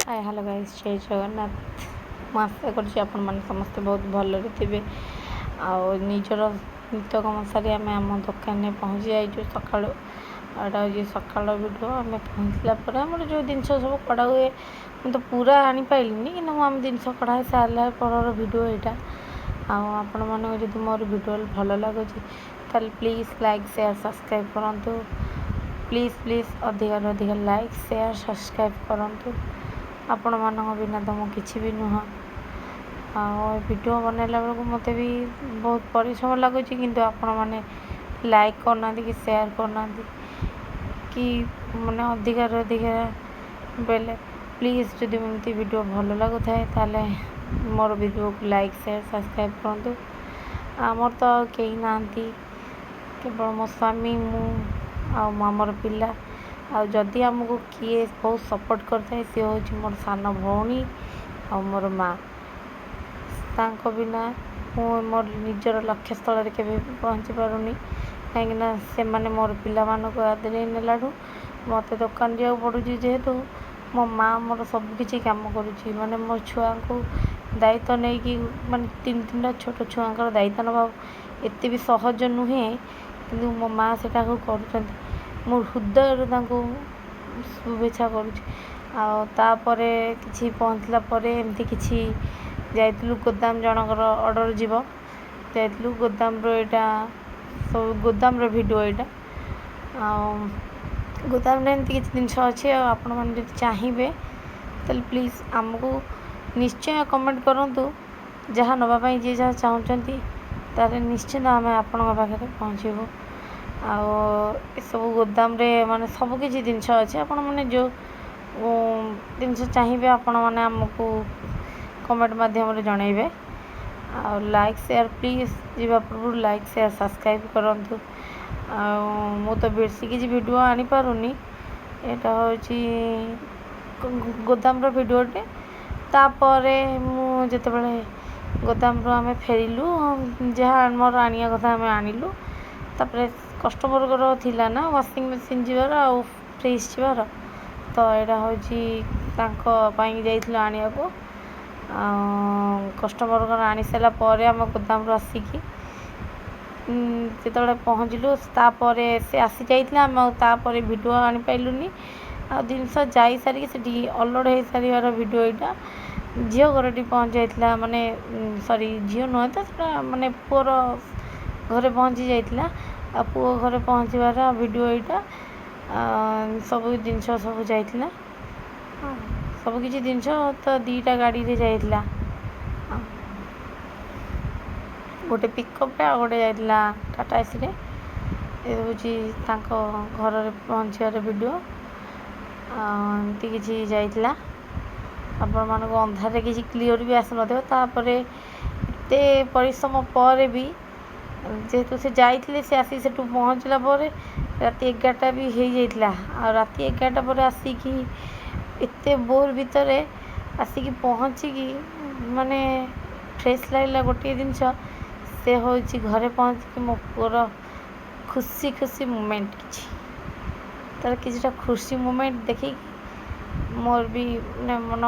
Hi hello guys जय जगन्नाथ। ମୁଁ ଆଶା କରୁଛି ଆପଣମାନେ ସମସ୍ତେ ବହୁତ ଭଲରେ ଥିବେ। ଆଉ ନିଜର ନିତ୍ୟକର୍ମ ସାରି ଆମେ ଆମ ଦୋକାନରେ ପହଞ୍ଚି ଯାଇଛୁ ସକାଳୁ। ଏଇଟା ହେଉଛି ସକାଳ ଭିଡ଼ିଓ। ଆମେ ପହଞ୍ଚିଲା ପରେ ଆମର ଯେଉଁ ଜିନିଷ ସବୁ କଢ଼ା ହୁଏ, ମୁଁ ତ ପୁରା ଆଣିପାରିଲିନି, କିନ୍ତୁ ମୁଁ ଆମ ଜିନିଷ କଢ଼ା ହେଇ ସାରିଲା ପରର ଭିଡ଼ିଓ ଏଇଟା। ଆଉ ଆପଣମାନଙ୍କୁ ଯଦି ମୋର ଭିଡ଼ିଓ ଭଲ ଲାଗୁଛି ତାହେଲେ ପ୍ଲିଜ୍ ଲାଇକ୍ ସେୟାର ସବସ୍କ୍ରାଇବ୍ କରନ୍ତୁ। ପ୍ଲିଜ୍ ଅଧିକରୁ ଅଧିକ ଲାଇକ୍ ସେୟାର ସବସ୍କ୍ରାଇବ୍ କରନ୍ତୁ। ଆପଣମାନଙ୍କ ବିନା ତ ମୁଁ କିଛି ବି ନୁହଁ। ଆଉ ଭିଡ଼ିଓ ବନାଇଲା ବେଳକୁ ମୋତେ ବି ବହୁତ ପରିଶ୍ରମ ଲାଗୁଛି, କିନ୍ତୁ ଆପଣମାନେ ଲାଇକ୍ କରୁନାହାନ୍ତି କି ସେୟାର କରୁନାହାନ୍ତି କି ମାନେ ଅଧିକରୁ ଅଧିକ ବେଲେ ପ୍ଲିଜ୍ ଯଦି ଏମିତି ଭିଡ଼ିଓ ଭଲ ଲାଗୁଥାଏ ତାହେଲେ ମୋର ଭିଡ଼ିଓକୁ ଲାଇକ୍ ସେୟାର ସବସ୍କ୍ରାଇବ୍ କରନ୍ତୁ। ଆମର ତ ଆଉ କେହି ନାହାନ୍ତି, କେବଳ ମୋ ସ୍ୱାମୀ, ମୁଁ ଆଉ ଆମର ପିଲା। ଆଉ ଯଦି ଆମକୁ କିଏ ବହୁତ ସପୋର୍ଟ କରିଥାଏ ସିଏ ହେଉଛି ମୋର ସାନ ଭଉଣୀ ଆଉ ମୋର ମା'। ତାଙ୍କ ବିନା ମୁଁ ମୋର ନିଜର ଲକ୍ଷ୍ୟସ୍ଥଳରେ କେବେ ପହଞ୍ଚି ପାରୁନି, କାହିଁକିନା ସେମାନେ ମୋର ପିଲାମାନଙ୍କୁ ଆଦରେଇ ନେଲାଠୁ ମୋତେ ଦୋକାନ ଯିବାକୁ ପଡ଼ୁଛି। ଯେହେତୁ ମୋ ମା' ମୋର ସବୁକିଛି କାମ କରୁଛି, ମାନେ ମୋ ଛୁଆଙ୍କୁ ଦାୟିତ୍ୱ ନେଇକି, ମାନେ ତିନିଟା ଛୋଟ ଛୁଆଙ୍କର ଦାୟିତ୍ୱ ନେବା ଏତେ ବି ସହଜ ନୁହେଁ, କିନ୍ତୁ ମୋ ମା' ସେଟାକୁ କରୁଛନ୍ତି। ମୁଁ ହୃଦୟରୁ ତାଙ୍କୁ ଶୁଭେଚ୍ଛା କରୁଛି। ଆଉ ତାପରେ କିଛି ପହଞ୍ଚିଲା ପରେ ଏମିତି କିଛି ଯାଇଥିଲୁ ଗୋଦାମ, ଜଣଙ୍କର ଅର୍ଡ଼ର ଯିବ, ଯାଇଥିଲୁ ଗୋଦାମର ଏଇଟା ସବୁ ଗୋଦାମର ଭିଡ଼ିଓ ଏଇଟା। ଆଉ ଗୋଦାମରେ ଏମିତି କିଛି ଜିନିଷ ଅଛି। ଆଉ ଆପଣମାନେ ଯଦି ଚାହିଁବେ ତାହେଲେ ପ୍ଲିଜ୍ ଆମକୁ ନିଶ୍ଚୟ କମେଣ୍ଟ କରନ୍ତୁ। ଯାହା ନେବା ପାଇଁ ଯିଏ ଯାହା ଚାହୁଁଛନ୍ତି ତାହେଲେ ନିଶ୍ଚିନ୍ତ ଆମେ ଆପଣଙ୍କ ପାଖରେ ପହଞ୍ଚିବୁ। ଆଉ ଏସବୁ ଗୋଦାମରେ ମାନେ ସବୁକିଛି ଜିନିଷ ଅଛି। ଆପଣମାନେ ଯେଉଁ ଜିନିଷ ଚାହିଁବେ ଆପଣମାନେ ଆମକୁ କମେଣ୍ଟ ମାଧ୍ୟମରେ ଜଣାଇବେ। ଆଉ ଲାଇକ୍ ସେୟାର ପ୍ଲିଜ୍ ଯିବା ପୂର୍ବରୁ ଲାଇକ୍ ସେୟାର ସବସ୍କ୍ରାଇବ୍ କରନ୍ତୁ। ଆଉ ମୁଁ ତ ବେଶୀ କିଛି ଭିଡ଼ିଓ ଆଣିପାରୁନି, ଏଇଟା ହେଉଛି ଗୋଦାମର ଭିଡ଼ିଓଟେ। ତାପରେ ମୁଁ ଯେତେବେଳେ ଗୋଦାମରୁ ଆମେ ଫେରିଲୁ, ଯାହା ଆମର ଆଣିବା କଥା ଆମେ ଆଣିଲୁ। ତାପରେ କଷ୍ଟମରଙ୍କର ଥିଲା ନା ୱାସିଂ ମେସିନ୍ ଯିବାର ଆଉ ଫ୍ରିଜ୍ ଯିବାର, ତ ଏଇଟା ହେଉଛି ତାଙ୍କ ପାଇଁ ଯାଇଥିଲୁ ଆଣିବାକୁ। ଆଉ କଷ୍ଟମରଙ୍କର ଆଣି ସାରିଲା ପରେ ଆମ ଗୋଦାମରୁ ଆସିକି ଯେତେବେଳେ ପହଞ୍ଚିଲୁ, ତାପରେ ସେ ଆସିଯାଇଥିଲା, ଆମେ ଆଉ ତାପରେ ଭିଡ଼ିଓ ଆଣିପାରିଲୁନି। ଆଉ ଜିନିଷ ଯାଇସାରିକି ସେଠି ଅଲୋଡ଼ ହେଇସାରିବାର ଭିଡ଼ିଓ ଏଇଟା। ଝିଅ ଘରଟି ପହଞ୍ଚି ଯାଇଥିଲା, ମାନେ ସରି ଝିଅ ନୁହେଁ ତ, ସେଟା ମାନେ ପୁଅର ଘରେ ପହଞ୍ଚି ଯାଇଥିଲା। ଆଉ ପୁଅ ଘରେ ପହଞ୍ଚିବାର ଭିଡ଼ିଓ ଏଇଟା। ସବୁ ଜିନିଷ ସବୁ ଯାଇଥିଲା, ସବୁକିଛି ଜିନିଷ ତ 2ଟା ଗାଡ଼ିରେ ଯାଇଥିଲା। ଗୋଟେ ପିକଅପ୍ରେ ଆଉ ଗୋଟେ ଯାଇଥିଲା ଟାଟା ଏସିରେ। ଏ ହେଉଛି ତାଙ୍କ ଘରରେ ପହଞ୍ଚିବାର ଭିଡ଼ିଓ। ଏମିତି କିଛି ଯାଇଥିଲା। ଆପଣମାନଙ୍କୁ ଅନ୍ଧାରରେ କିଛି କ୍ଲିଅର୍ ବି ଆସିନଥିବ। ତାପରେ ଏତେ ପରିଶ୍ରମ ପରେ ବି, ଯେହେତୁ ସେ ଯାଇଥିଲେ, ସେ ଆସିକି ସେଠୁ ପହଞ୍ଚିଲା ପରେ ରାତି 11ଟା ବି ହେଇଯାଇଥିଲା। ଆଉ ରାତି 11ଟା ପରେ ଆସିକି ଏତେ ବୋର ଭିତରେ ଆସିକି ପହଞ୍ଚିକି ମାନେ ଫ୍ରେଶ୍ ଲାଗିଲା। ଗୋଟିଏ ଜିନିଷ ସେ ହେଉଛି ଘରେ ପହଞ୍ଚିକି ମୋ ପୁଅର ଖୁସି ମୁମେଣ୍ଟ, କିଛି ତାର କିଛିଟା ଖୁସି ମୁମେଣ୍ଟ ଦେଖିକି ମୋର ବି ମାନେ ମନ